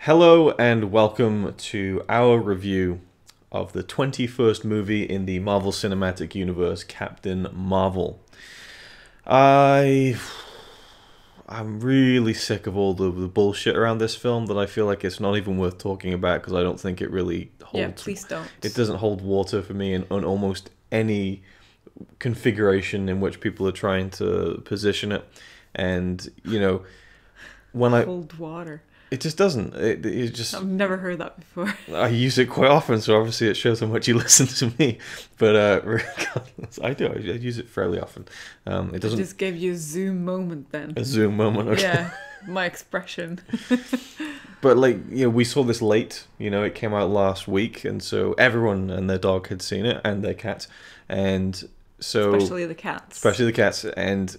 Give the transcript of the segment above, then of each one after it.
Hello and welcome to our review of the 21st movie in the Marvel Cinematic Universe, Captain Marvel. I'm really sick of all the bullshit around this film that I feel like it's not even worth talking about because I don't think it really holds. Yeah, please don't. It doesn't hold water for me in almost any configuration in which people are trying to position it. And, you know, when Cold water. It just doesn't. It just. I've never heard that before. I use it quite often, so obviously it shows how much you listen to me. But regardless, I do. I use it fairly often. It doesn't. I just gave you a Zoom moment then. A Zoom moment. Okay. Yeah, my expression. But we saw this late. It came out last week, and so everyone and their dog had seen it, and their cat, and so especially the cats. Especially the cats, and.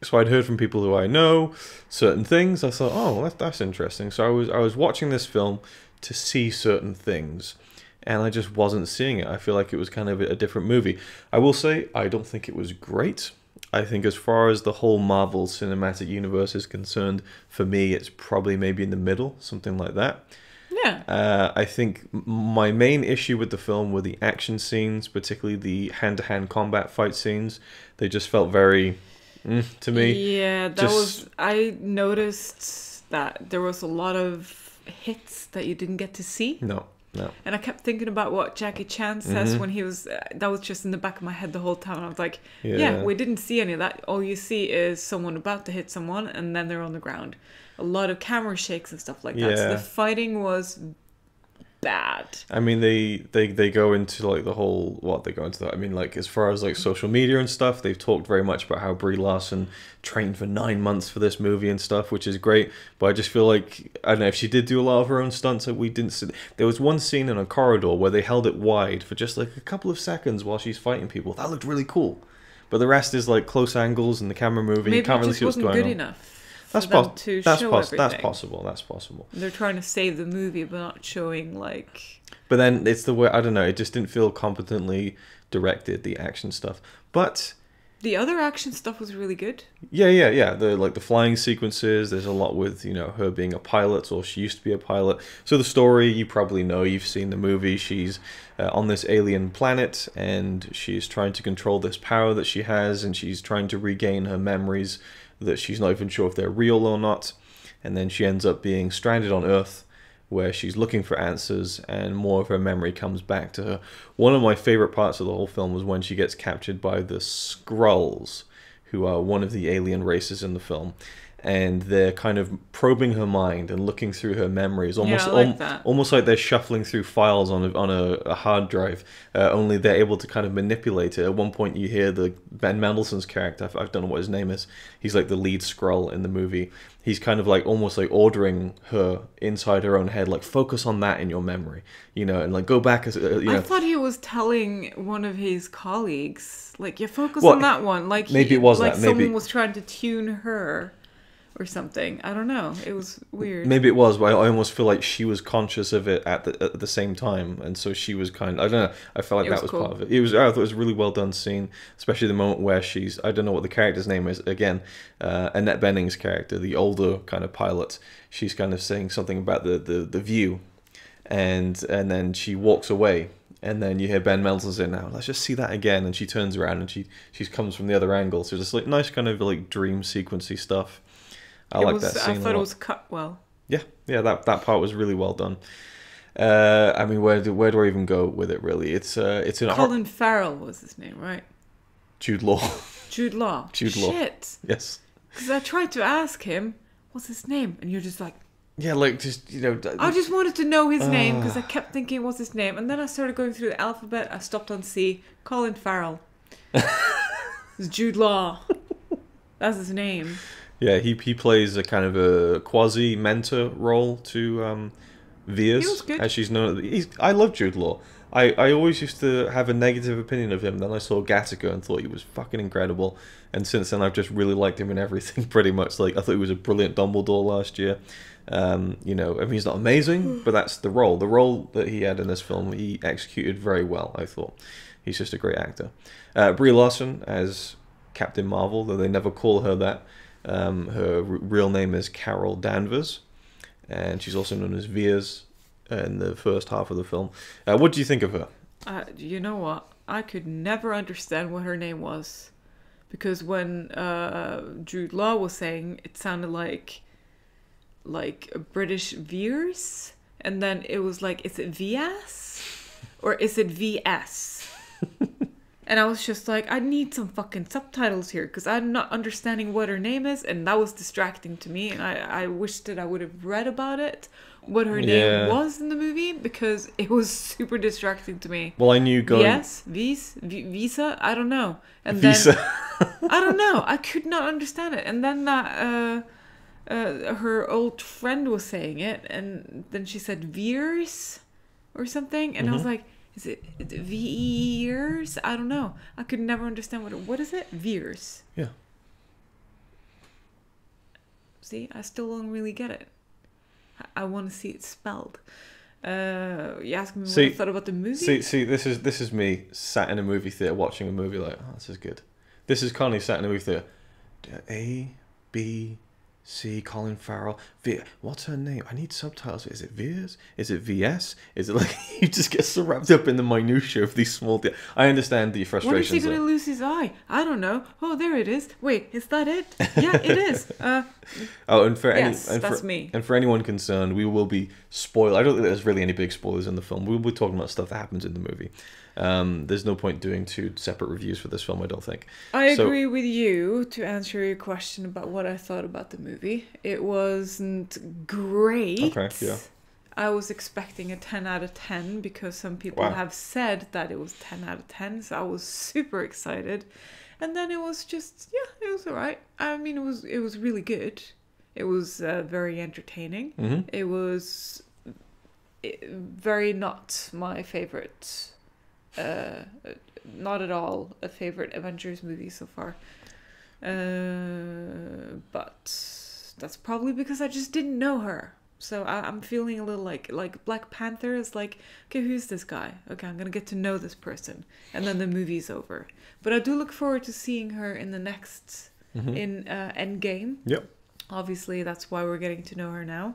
So I'd heard from people who I know certain things. I thought, oh, that's interesting. So I was watching this film to see certain things, and I just wasn't seeing it. I feel like it was kind of a different movie. I will say I don't think it was great. I think as far as the whole Marvel Cinematic Universe is concerned, for me, it's probably maybe in the middle, something like that. Yeah. I think my main issue with the film were the action scenes, particularly the hand-to-hand combat fight scenes. They just felt very... to me. Yeah, I noticed that there was a lot of hits that you didn't get to see. No. And I kept thinking about what Jackie Chan says when he was... that was just in the back of my head the whole time. I was like, yeah, we didn't see any of that. All you see is someone about to hit someone and then they're on the ground. A lot of camera shakes and stuff like that. Yeah. So the fighting was bad. I mean, they go into the whole they go into that. I mean, as far as social media and stuff, they've talked very much about how Brie Larson trained for 9 months for this movie and stuff, which is great. But I just feel like, I don't know if she did do a lot of her own stunts that we didn't see. There was one scene in a corridor where they held it wide for just a couple of seconds while she's fighting people. That looked really cool. But the rest is close angles and the camera moving. Maybe you can't really see what's going on. Maybe it just wasn't good enough. That's possible. That's possible. They're trying to save the movie, but not showing But then it's the way, I don't know. It just didn't feel competently directed, the action stuff. But the other action stuff was really good. Yeah. The flying sequences. There's a lot with her being a pilot, or she used to be a pilot. So the story, you probably know. You've seen the movie. She's on this alien planet, and she's trying to control this power that she has, and she's trying to regain her memories that she's not even sure if they're real or not. And then she ends up being stranded on Earth, where she's looking for answers, and more of her memory comes back to her. One of my favorite parts of the whole film was when she gets captured by the Skrulls, who are one of the alien races in the film. And they're kind of probing her mind and looking through her memories, almost like they're shuffling through files on a hard drive. Only they're able to kind of manipulate it. At one point, you hear the Ben Mendelsohn's character. I don't know what his name is. He's the lead Skrull in the movie. He's kind of almost ordering her inside her own head, focus on that in your memory, and go back as I thought he was telling one of his colleagues, you focus on that one, maybe it was that someone was trying to tune her. Or something. I don't know. It was weird. Maybe it was, but I almost feel like she was conscious of it at the same time, and so she was I don't know. I felt like that was cool. Part of it. I thought it was a really well done scene, especially the moment where she's, I don't know what the character's name is again, Annette Bening's character, the older kind of pilot. She's kind of saying something about the view, and then she walks away. And then you hear Ben Mendelsohn say, "Now let's just see that again." And she turns around and she comes from the other angle. So just nice kind of dream sequency stuff. I like that scene. I thought it was cut well. Yeah, that part was really well done. I mean, where do I even go with it? Really, it's in Colin Farrell was his name, right? Jude Law. Jude Law. Shit. Yes. Because I tried to ask him, "What's his name?" And you're just like, yeah, just I just wanted to know his name because I kept thinking, "What's his name?" And then I started going through the alphabet. I stopped on C. Colin Farrell. It's Jude Law. That's his name. Yeah, he plays a kind of a quasi-mentor role to Veers, as she's known. I love Jude Law. I always used to have a negative opinion of him. Then I saw Gattaca and thought he was fucking incredible. And since then, I've just really liked him in everything, pretty much. I thought he was a brilliant Dumbledore last year. I mean, he's not amazing, but that's the role. The role that he had in this film, he executed very well, I thought. He's just a great actor. Brie Larson as Captain Marvel, though they never call her that. Her real name is Carol Danvers, and she's also known as Veers in the first half of the film. What do you think of her? You know what? I could never understand what her name was. Because when Jude Law was saying, it sounded like a British Veers. And then it was like, is it VS? Or is it VS? And I was just like, I need some fucking subtitles here. Because I'm not understanding what her name is. And that was distracting to me. And I wish that I would have read about it. What her name was in the movie. Because it was super distracting to me. Well, I knew going... Yes? Visa? I don't know. And Visa. Then, I don't know. I could not understand it. And then that... her old friend was saying it, and then she said Veers or something, and I was like, is it Veers? I don't know. I could never understand what is it? Veers. Yeah. See, I still don't really get it. I want to see it spelled. You asked me what I thought about the movie. See, this is me sat in a movie theater watching a movie like, oh, this is good. This is Connie sat in a movie theater. A, B, C, Colin Farrell. What's her name? I need subtitles. Is it Veers? Is it VS? Is it like you just get so wrapped up in the minutiae of these small things? I understand the frustrations. When is he going to lose his eye? I don't know. Oh, there it is. Wait, is that it? Yeah, it is. And for that's me. And for anyone concerned, we will be spoiled. I don't think there's really any big spoilers in the film. We'll be talking about stuff that happens in the movie. There's no point doing 2 separate reviews for this film, I don't think. I agree with you to answer your question about what I thought about the movie. It wasn't great. Okay, yeah. I was expecting a 10 out of 10 because some people have said that it was 10 out of 10, so I was super excited. And then it was just, it was alright. I mean, it was really good. It was very entertaining. Mm-hmm. It was very not my favorite... not at all a favorite Avengers movie so far, but that's probably because I just didn't know her, so I'm feeling a little like Black Panther is like, okay, who's this guy? Okay, I'm gonna get to know this person, and then the movie's over. But I do look forward to seeing her in the next in Endgame. Yep. Obviously, that's why we're getting to know her now.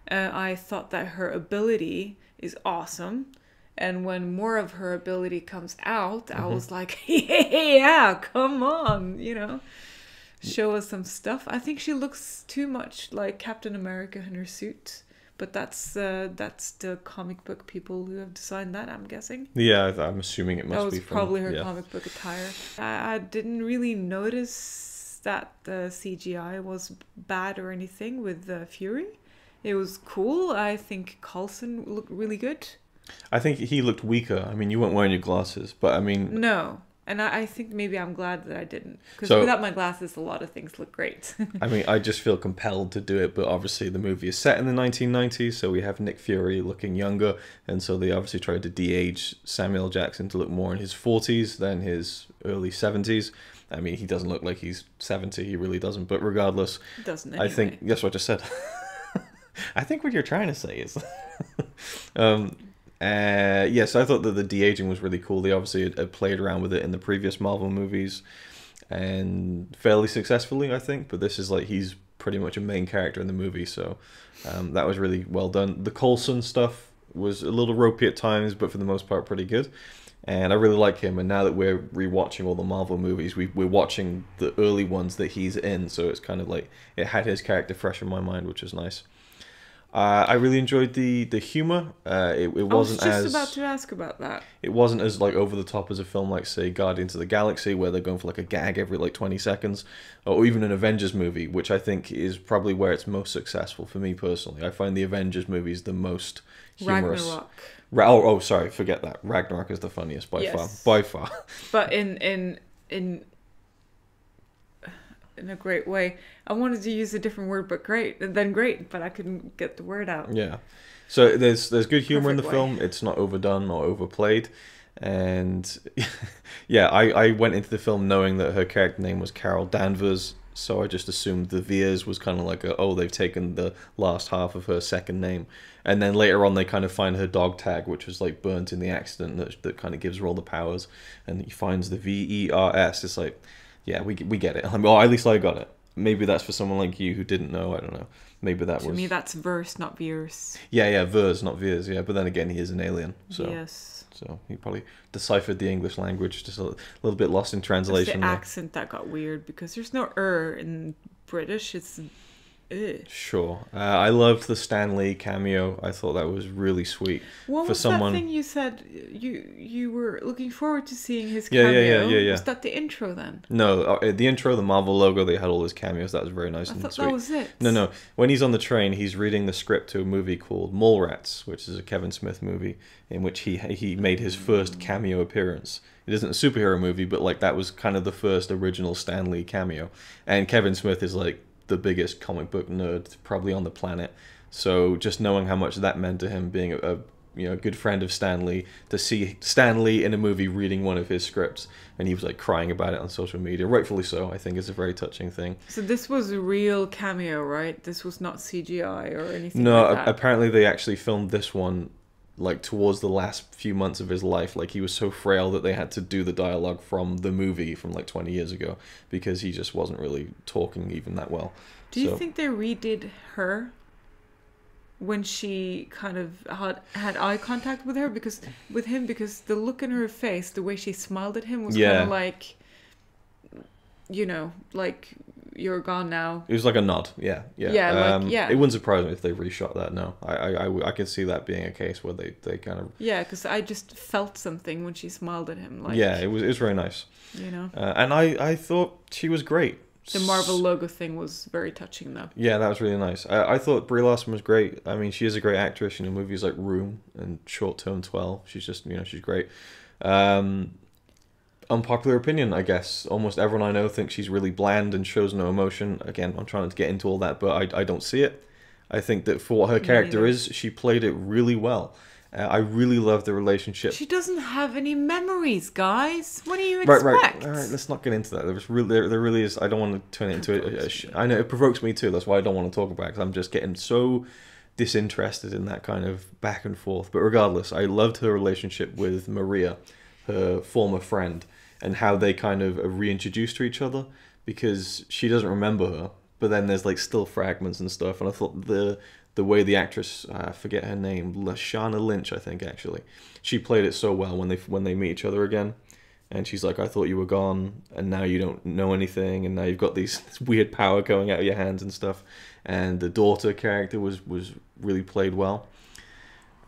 I thought that her ability is awesome. And when more of her ability comes out, I was like, yeah, come on, show us some stuff. I think she looks too much like Captain America in her suit. But that's the comic book people who have designed that, I'm guessing. Yeah, I'm assuming it must be from... That was probably her comic book attire. I didn't really notice that the CGI was bad or anything with Fury. It was cool. I think Coulson looked really good. I think he looked weaker. I mean, you weren't wearing your glasses, but I mean... No. And I think maybe I'm glad that I didn't. Because without my glasses, a lot of things look great. I mean, I just feel compelled to do it, but obviously the movie is set in the 1990s, so we have Nick Fury looking younger, and so they obviously tried to de-age Samuel Jackson to look more in his 40s than his early 70s. I mean, he doesn't look like he's 70, he really doesn't, but regardless... Doesn't anyway. I think... That's what I just said. I think what you're trying to say is... Yes, I thought that the de-aging was really cool. They obviously had played around with it in the previous Marvel movies and fairly successfully, I think. But this is like he's pretty much a main character in the movie, so that was really well done. The Coulson stuff was a little ropey at times, but for the most part pretty good. And I really like him. And now that we're rewatching all the Marvel movies, we're watching the early ones that he's in, so it's kind of like it had his character fresh in my mind, which was nice. I really enjoyed the humor. It wasn't as... I was just about to ask about that. It wasn't as like over the top as a film like, say, Guardians of the Galaxy, where they're going for like a gag every like 20 seconds, or even an Avengers movie, which I think is probably where it's most successful for me personally. I find the Avengers movies the most humorous. Ragnarok. Sorry, forget that. Ragnarok is the funniest by yes. far. By far. But in a great way. I wanted to use a different word, but great, but I couldn't get the word out. Yeah. So there's good humor in the Perfect film. It's not overdone or overplayed. And yeah, I went into the film knowing that her character name was Carol Danvers, so I just assumed the Veers was kind of like they've taken the last half of her second name. And then later on they kind of find her dog tag, which was like burnt in the accident that kind of gives her all the powers. And he finds the VERS. It's like, yeah, we get it. Well, at least I got it. maybe that's for someone like you who didn't know. I don't know. Maybe that was... To me, that's verse, not Veers. Yeah, Vers, not Veers, yeah. But then again, he is an alien, so... Yes. So he probably deciphered the English language, just a little bit lost in translation. It's the accent that got weird, because there's no in British, it's... Sure. I loved the Stan Lee cameo. I thought that was really sweet. What for was someone... that thing you said you were looking forward to seeing his cameo? Yeah. Was that the intro then? No, the intro, the Marvel logo, they had all his cameos. That was very nice and sweet. That was it. No. When he's on the train, he's reading the script to a movie called Mallrats, which is a Kevin Smith movie in which he made his first cameo appearance. It isn't a superhero movie, but like that was kind of the first original Stan Lee cameo. And Kevin Smith is like the biggest comic book nerd probably on the planet, so just knowing how much that meant to him, being a good friend of Stan Lee, to see Stan Lee in a movie reading one of his scripts, and he was like crying about it on social media, rightfully so. I think it's a very touching thing. So this was a real cameo, right? This was not CGI or anything. No, like that. Apparently they actually filmed this one like towards the last few months of his life. Like he was so frail that they had to do the dialogue from the movie from like 20 years ago because he just wasn't really talking even that well. Do you think they redid her when she kind of had eye contact with him because the look in her face, the way she smiled at him was kind of like, like, you're gone now. It was like a nod. Yeah. It wouldn't surprise me if they reshot that. No, I could see that being a case where they kind of... Yeah, because I just felt something when she smiled at him. Like, yeah, it was very nice. And I thought she was great. The Marvel logo thing was very touching, though. Yeah, that was really nice. I thought Brie Larson was great. I mean, she is a great actress in movies like Room and Short Term 12. She's just, she's great. Unpopular opinion, I guess. Almost everyone I know thinks she's really bland and shows no emotion. Again, I'm trying to get into all that, but I don't see it. I think that for what her character is, she played it really well. I really love the relationship. She doesn't have any memories, guys. What do you expect? Right. All right, let's not get into that. There really is. I don't want to turn it into I know it provokes me too. That's why I don't want to talk about it, because I'm just getting so disinterested in that kind of back and forth. But regardless, I loved her relationship with Maria, her former friend, and how they kind of are reintroduced to each other, because she doesn't remember her, but then there's like still fragments and stuff. And I thought the way the actress, I forget her name, Lashana Lynch, I think, actually, she played it so well when they meet each other again. And she's like, I thought you were gone, and now you don't know anything, and now you've got this weird power going out of your hands and stuff. And the daughter character was really played well.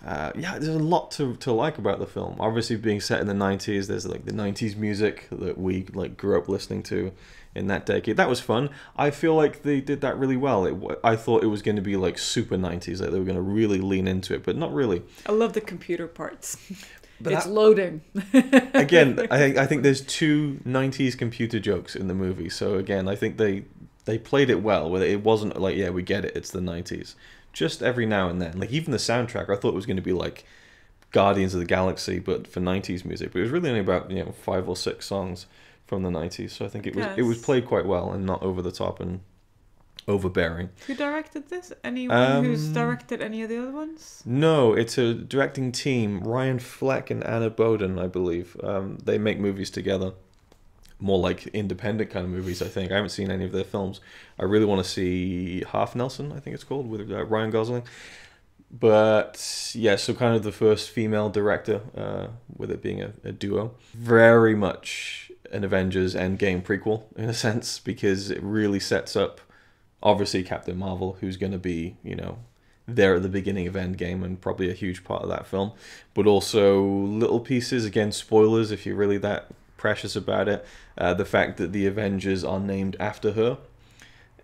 There's a lot to like about the film. Obviously, being set in the 90s, there's like the 90s music that we like grew up listening to in that decade. That was fun. I feel like they did that really well. I thought it was going to be like super 90s, like they were going to really lean into it, but not really. I love the computer parts. But it's loading. Again, I think there's 2 90s computer jokes in the movie. So again, I think they played it well, where it wasn't like, yeah, we get it, it's the 90s. Just every now and then. Like even the soundtrack, I thought it was going to be like Guardians of the Galaxy, but for 90s music. But it was really only about 5 or 6 songs from the 90s. So I think it was played quite well and not over the top and overbearing. Who directed this? Anyone who's directed any of the other ones? No, it's a directing team. Ryan Fleck and Anna Boden, I believe. They make movies together. More like independent kind of movies, I think. I haven't seen any of their films. I really want to see Half Nelson, I think it's called, with Ryan Gosling. But yeah, so kind of the first female director, with it being a duo. Very much an Avengers Endgame prequel, in a sense, because it really sets up, obviously, Captain Marvel, who's going to be, there at the beginning of Endgame and probably a huge part of that film. But also little pieces, again, spoilers if you're really that precious about it. The fact that the Avengers are named after her.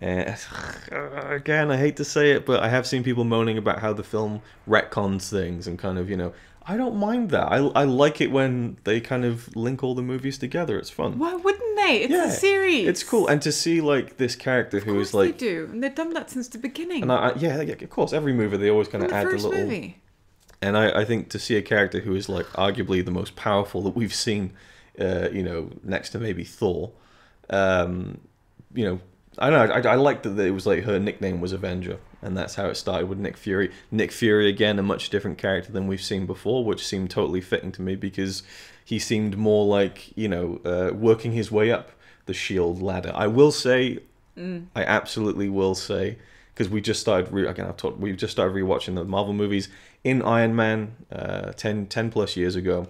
Again, I hate to say it, but I have seen people moaning about how the film retcons things and kind of, I don't mind that. I like it when they kind of link all the movies together. It's fun. Why wouldn't they? It's a series. It's cool. And to see like this character who is like... They do. And they've done that since the beginning. And of course, every movie they always kind of add a little... Movie. And I think to see a character who is like arguably the most powerful that we've seen, next to maybe Thor, I don't know. I liked that it was like her nickname was Avenger, and that's how it started with Nick Fury. Nick Fury, again, a much different character than we've seen before, which seemed totally fitting to me because he seemed more like, working his way up the S.H.I.E.L.D. ladder. I will say, I absolutely will say, because we just started, we've just started rewatching the Marvel movies. In Iron Man, 10 plus years ago,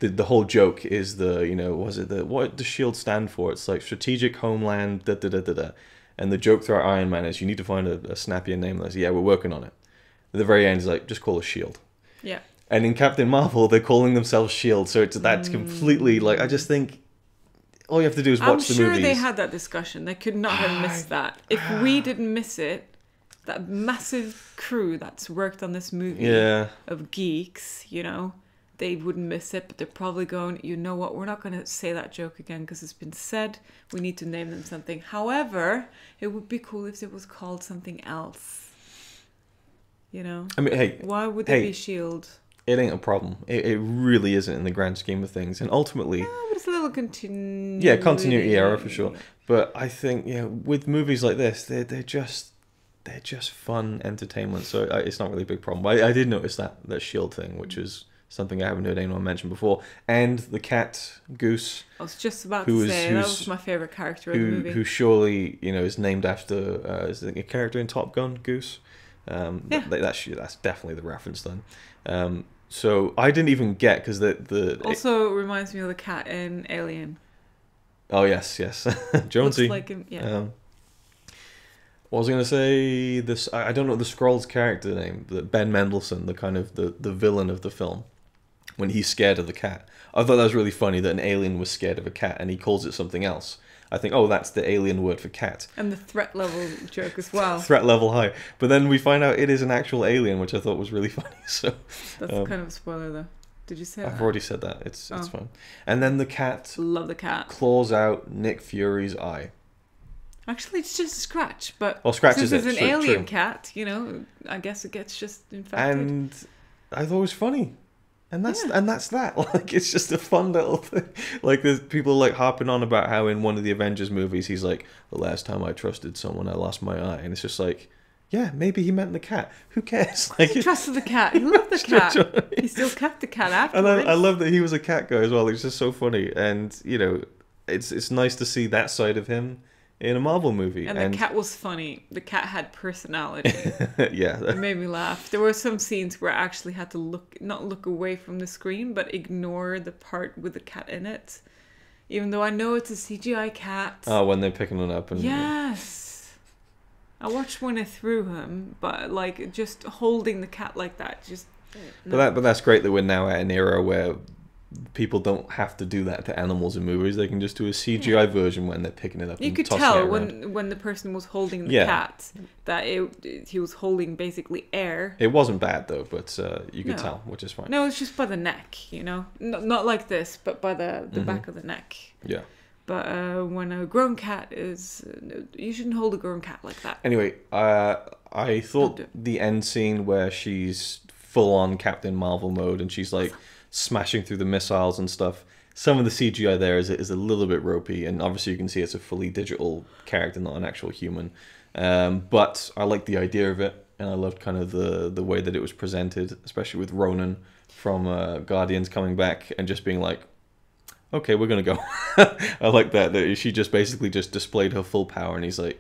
the whole joke is what does SHIELD stand for? It's like Strategic Homeland, da da da da da. And the joke throughout Iron Man is you need to find a snappier name. Like, yeah, we're working on it. At the very end, it's like, just call us SHIELD. Yeah. And in Captain Marvel, they're calling themselves SHIELD. So that's completely, like, I just think all you have to do is watch the movies. I'm sure they had that discussion. They could not have missed that. If we didn't miss it, that massive crew that's worked on this movie of geeks, they wouldn't miss it, but they're probably going, you know what, we're not going to say that joke again because it's been said. We need to name them something. However, it would be cool if it was called something else. I mean, hey. Why would they be S.H.I.E.L.D.? It ain't a problem. It really isn't in the grand scheme of things. And ultimately... No, but it's a little continuity. Yeah, continuity error for sure. But I think, with movies like this, they're just fun entertainment. So it's not really a big problem. But I did notice that S.H.I.E.L.D. thing, which is something I haven't heard anyone mention before. And the cat, Goose. I was just about to say, that was my favourite character in the movie. Who surely, is named after, is a character in Top Gun, Goose? That's definitely the reference then. So I didn't even get, because also reminds me of the cat in Alien. Oh, yes. Jonesy. Looks like him, yeah. What was I going to say? This I don't know the Skrulls character name. Ben Mendelsohn, the kind of the villain of the film, when he's scared of the cat. I thought that was really funny that an alien was scared of a cat and he calls it something else. I think, that's the alien word for cat. And the threat level joke as well. Threat level high. But then we find out it is an actual alien, which I thought was really funny. So that's kind of a spoiler, though. Did you say that? I've already said that. It's fine. And then the cat... Love the cat. ...claws out Nick Fury's eye. Actually, it's just a scratch, but scratches since it's an alien cat, I guess it gets just infected. And I thought it was funny. And that's that. Like, it's just a fun little thing. Like, there's people like harping on about how in one of the Avengers movies, he's like, the last time I trusted someone, I lost my eye. And it's just like, yeah, maybe he meant the cat. Who cares? Like, he trusted the cat. He loved the cat. He still kept the cat afterwards. And I love that he was a cat guy as well. It's just so funny. And, it's nice to see that side of him in a Marvel movie. And the cat was funny. The cat had personality. Yeah. It made me laugh. There were some scenes where I actually had to not look away from the screen, but ignore the part with the cat in it. Even though I know it's a CGI cat. Oh, when they're picking it up. Yes. I watched when I threw him, but just holding the cat like that, just... No. But that's great that we're now at an era where people don't have to do that to animals in movies. They can just do a CGI version when they're picking it up. You could tell when the person was holding the cat that he was holding basically air. It wasn't bad though, but you could tell, which is fine. No, it's just by the neck, not like this, but by the back of the neck. Yeah. But when a grown cat you shouldn't hold a grown cat like that. Anyway, I thought the end scene where she's full on Captain Marvel mode and she's like smashing through the missiles and stuff. Some of the CGI there is a little bit ropey, and obviously you can see it's a fully digital character, not an actual human. But I liked the idea of it, and I loved kind of the way that it was presented, especially with Ronan from Guardians coming back and just being like, okay, we're gonna go. I like that she just basically just displayed her full power, and he's like,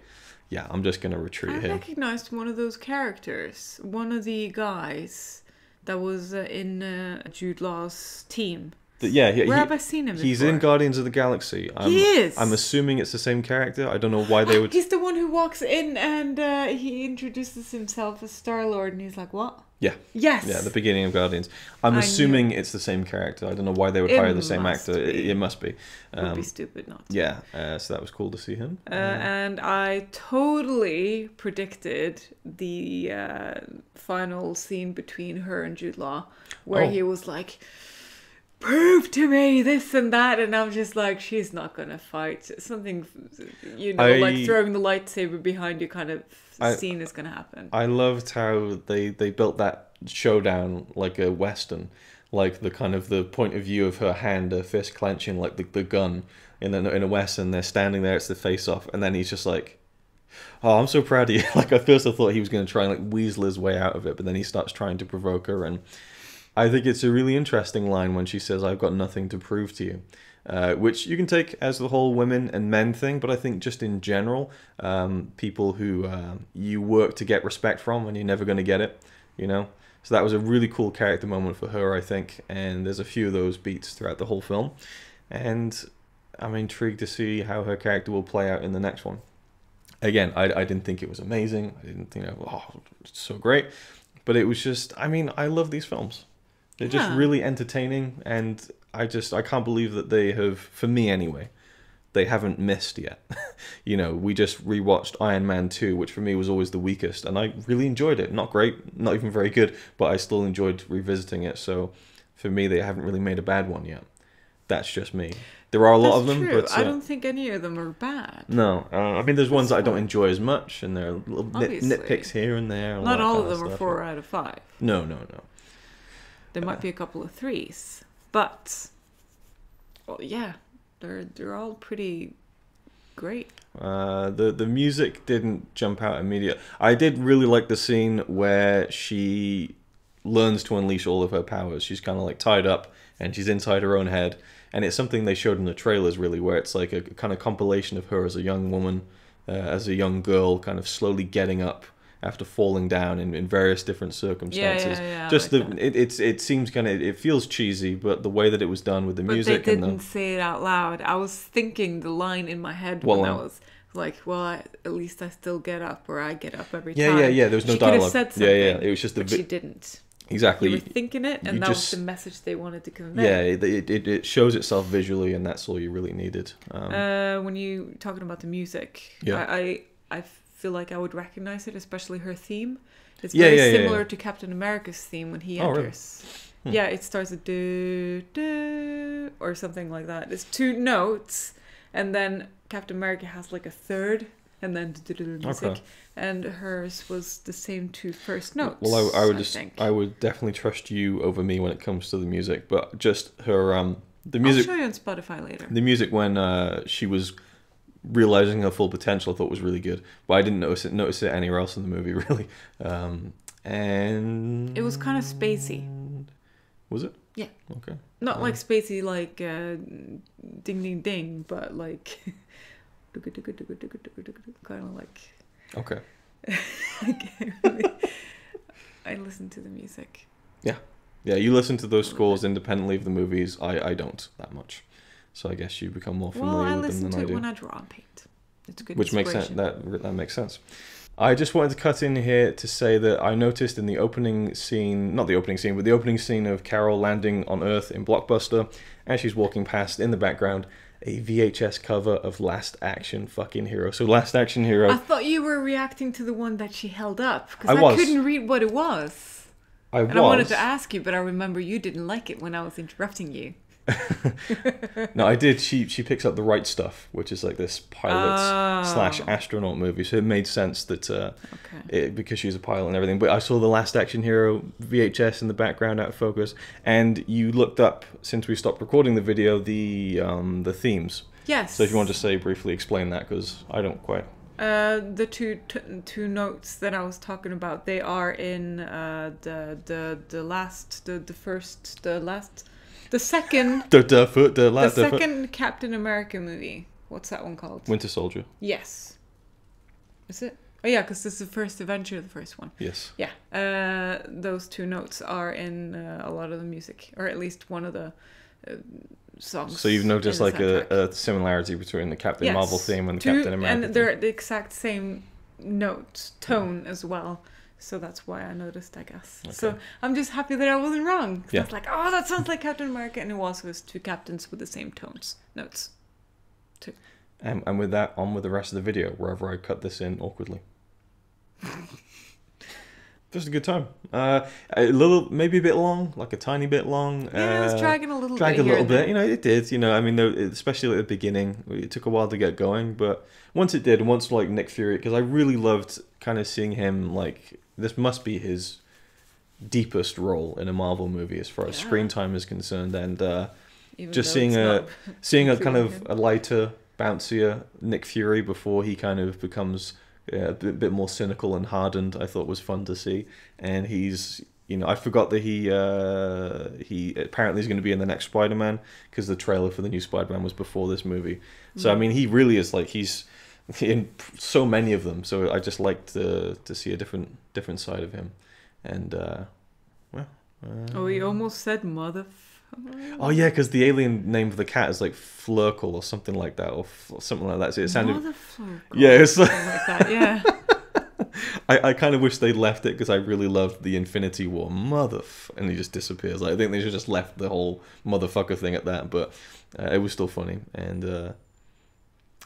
yeah, I'm just gonna retreat here. I recognized one of those characters, one of the guys that was in Jude Law's team. Where have I seen him He's before? in Guardians of the Galaxy. He is. I'm assuming it's the same character. I don't know why they would... He's the one who walks in and he introduces himself as Star-Lord and he's like, what? Yeah. Yes. Yeah, the beginning of Guardians. I'm assuming it's the same character. I don't know why they would hire the same actor. It must be. It would be stupid not to. Yeah, so that was cool to see him. And I totally predicted the final scene between her and Jude Law where he was like... prove to me this and that, and I'm just like, she's not gonna fight. Something, like throwing the lightsaber behind you kind of scene is gonna happen. I loved how they built that showdown like a western, like the kind of the point of view of her hand, her fist clenching like the gun in a western. They're standing there, it's the face off, and then he's just like, oh, I'm so proud of you. Like at first I thought he was gonna try and like weasel his way out of it, but then he starts trying to provoke her, and I think it's a really interesting line when she says, "I've got nothing to prove to you." Which you can take as the whole women and men thing, but I think just in general, people who you work to get respect from and you're never going to get it, you know? So that was a really cool character moment for her, I think, and there's a few of those beats throughout the whole film, and I'm intrigued to see how her character will play out in the next one. Again, I didn't think it was amazing, I didn't think, oh, it's so great, but it was just, I mean, I love these films. They're just really entertaining, and I can't believe that they have, for me anyway, they haven't missed yet. You know, we just rewatched Iron Man 2, which for me was always the weakest, and I really enjoyed it. Not great, not even very good, but I still enjoyed revisiting it. So for me, they haven't really made a bad one yet. That's just me. There are a lot of them, true. but I don't think any of them are bad. No, I mean, there's ones that I don't enjoy as much, and there are little nitpicks here and there. Not all of them are 4 out of 5. No. There might be a couple of 3s, but well, yeah, they're all pretty great. The music didn't jump out immediately. I did really like the scene where she learns to unleash all of her powers. She's kind of like tied up and she's inside her own head, and it's something they showed in the trailers really, where it's like a kind of compilation of her as a young woman, as a young girl, kind of slowly getting up after falling down in various different circumstances. Yeah, just like it seems kind of, it feels cheesy, but the way that it was done with the music. But they didn't say it out loud. I was thinking the line in my head when I was like, well, at least I still get up, or I get up every time. Yeah. There was no she dialogue. Could have said something, it was just but she didn't. Exactly. You were thinking it, and that was the message they wanted to convey. Yeah, it shows itself visually, and that's all you really needed. When you talking about the music, I feel like I would recognize it, especially her theme. It's very similar to Captain America's theme when he enters. Really? Yeah, it starts with do do or something like that. It's 2 notes, and then Captain America has like a third, and then music. Okay. And hers was the same 2 first notes. Well, I would definitely trust you over me when it comes to the music, but just her the music. I'll show you on Spotify later. The music when she was realizing her full potential, I thought was really good, but I didn't notice it anywhere else in the movie really. And it was kind of spacey. Was it? Yeah. Okay. Not like spacey, like ding ding ding, but like kind of like. Okay. I listen to the music. Yeah, you listen to those scores independently of the movies. I don't that much, so I guess you become more familiar with them than I do. I listen to it when I draw and paint. It's good. Which makes sense. That makes sense. I just wanted to cut in here to say that I noticed in the opening scene, not the opening scene, but the opening scene of Carol landing on Earth in Blockbuster, as she's walking past in the background, a VHS cover of Last Action fucking Hero. So Last Action Hero. I thought you were reacting to the one that she held up, because I couldn't read what it was. I wanted to ask you, but I remember you didn't like it when I was interrupting you. No, I did. She picks up The Right Stuff, which is like this pilot / astronaut movie. So it made sense that because she's a pilot and everything. But I saw the Last Action Hero VHS in the background out of focus, and you looked up, since we stopped recording the video, the themes. Yes. So if you want to briefly explain that, because I don't quite. The two notes that I was talking about, they are in the second Captain America movie. What's that one called? Winter Soldier. Yes. Is it? Oh yeah, because this is the first Avenger, the first one. Yes. Yeah. Those 2 notes are in a lot of the music, or at least one of the songs. So you've noticed like a similarity between the Captain Marvel theme and the Captain America and they're the exact same tone as well. So that's why I noticed, I guess. Okay. So I'm just happy that I wasn't wrong. I was like, oh, that sounds like Captain America. And it was 2 captains with the same notes. 2. And with that, on with the rest of the video, wherever I cut this in awkwardly. Just a good time. Maybe a bit long, like a tiny bit long. Yeah, it was dragging a little bit. You know, it did. You know, I mean, especially at the beginning, it took a while to get going. But once it did, once like Nick Fury, because I really loved kind of seeing him like, this must be his deepest role in a Marvel movie as far as screen time is concerned, and just seeing a kind of a lighter, bouncier Nick Fury before he kind of becomes a bit more cynical and hardened, I thought was fun to see. And he's you know, I forgot that he apparently is going to be in the next Spider-Man, because the trailer for the new Spider-Man was before this movie. So I mean, he really is like, he's in so many of them. So I just like to see a different side of him. And oh, he almost said mother. Oh yeah, because the alien name for the cat is like Flurkle or something like that, or something like that. So it sounded. Yeah, it's like that. Yeah. I kind of wish they left it, because I really loved the Infinity War and he just disappears. Like, I think they should just left the whole motherfucker thing at that, but it was still funny. And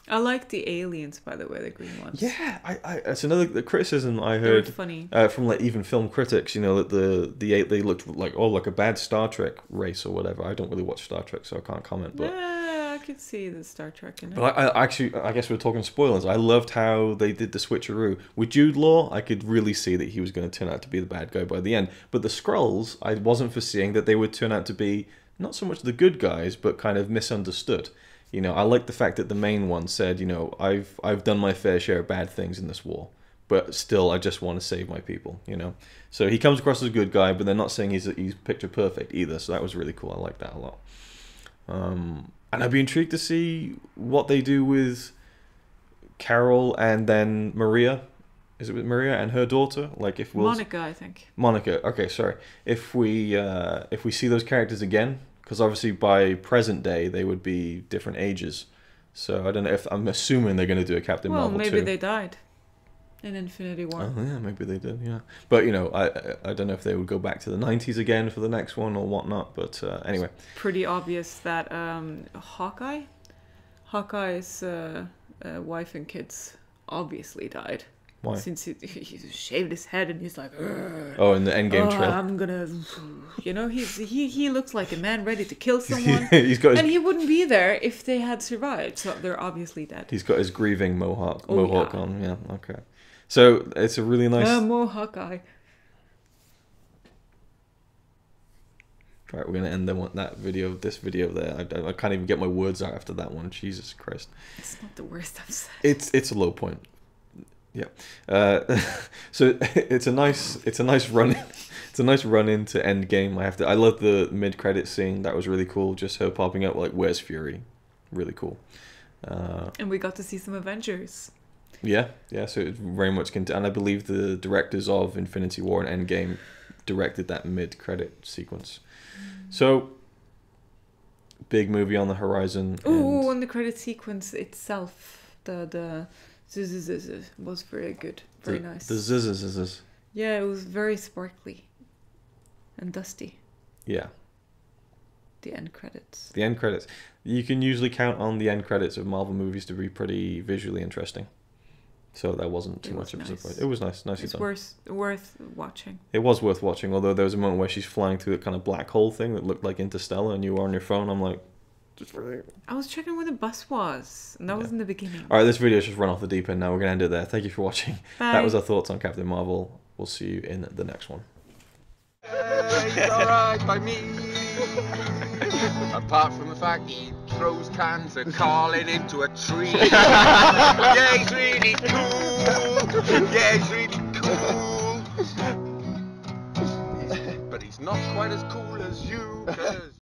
I like the aliens, by the way, the green ones. Yeah, it's another criticism I heard funny. From like even film critics. You know, that they looked like a bad Star Trek race or whatever. I don't really watch Star Trek, so I can't comment. But I could see the Star Trek in it. But I guess we're talking spoilers. I loved how they did the switcheroo with Jude Law. I could really see that he was going to turn out to be the bad guy by the end. But the Skrulls, I wasn't foreseeing that they would turn out to be not so much the good guys, but kind of misunderstood. You know, I like the fact that the main one said, you know, I've done my fair share of bad things in this war, but still, I just want to save my people. You know, so he comes across as a good guy, but they're not saying he's picture perfect either. So that was really cool. I like that a lot. And I'd be intrigued to see what they do with Carol and then Maria. Is it with Maria and her daughter? Like if Monica, I think. Monica. Okay, sorry. If we see those characters again. Because obviously by present day, they would be different ages. So I don't know if... I'm assuming they're going to do a Captain Marvel 2. Well, maybe they died in Infinity War. Oh, yeah, maybe they did, yeah. But, you know, I don't know if they would go back to the 90s again for the next one or whatnot. But anyway. It's pretty obvious that Hawkeye's wife and kids obviously died. Why? Since he shaved his head and he's like, "Urgh. Oh, in the Endgame trailer. I'm gonna, you know, he looks like a man ready to kill someone. And he wouldn't be there if they had survived. So they're obviously dead. He's got his grieving mohawk on. Yeah, okay. So it's a really nice. Mohawk eye. Right, we're gonna end this video there. I can't even get my words out after that one. Jesus Christ. It's not the worst I've said. It's a low point. Yeah, so it's a nice run. It's a nice run into Endgame. I love the mid-credit scene. That was really cool. Just her popping up like, "Where's Fury?" Really cool. And we got to see some Avengers. Yeah. So it very much and I believe the directors of Infinity War and Endgame directed that mid-credit sequence. So big movie on the horizon. Oh, and the credit sequence itself, the was very good, very nice. The zzz. Yeah, it was very sparkly and dusty. Yeah. The end credits. The end credits. You can usually count on the end credits of Marvel movies to be pretty visually interesting. So that wasn't too much of a surprise. It was nice. Nicely done. It's worth watching. It was worth watching, although there was a moment where she's flying through that kind of black hole thing that looked like Interstellar, and you were on your phone. I'm like, I was checking where the bus was, and that was in the beginning. Alright, this video's just run off the deep end now. We're going to end it there. Thank you for watching. Bye. That was our thoughts on Captain Marvel. We'll see you in the next one. It's alright by me. Apart from the fact he throws cans of Carlin into a tree. Yeah, he's really cool. Yeah, he's really cool. But he's not quite as cool as you, 'cause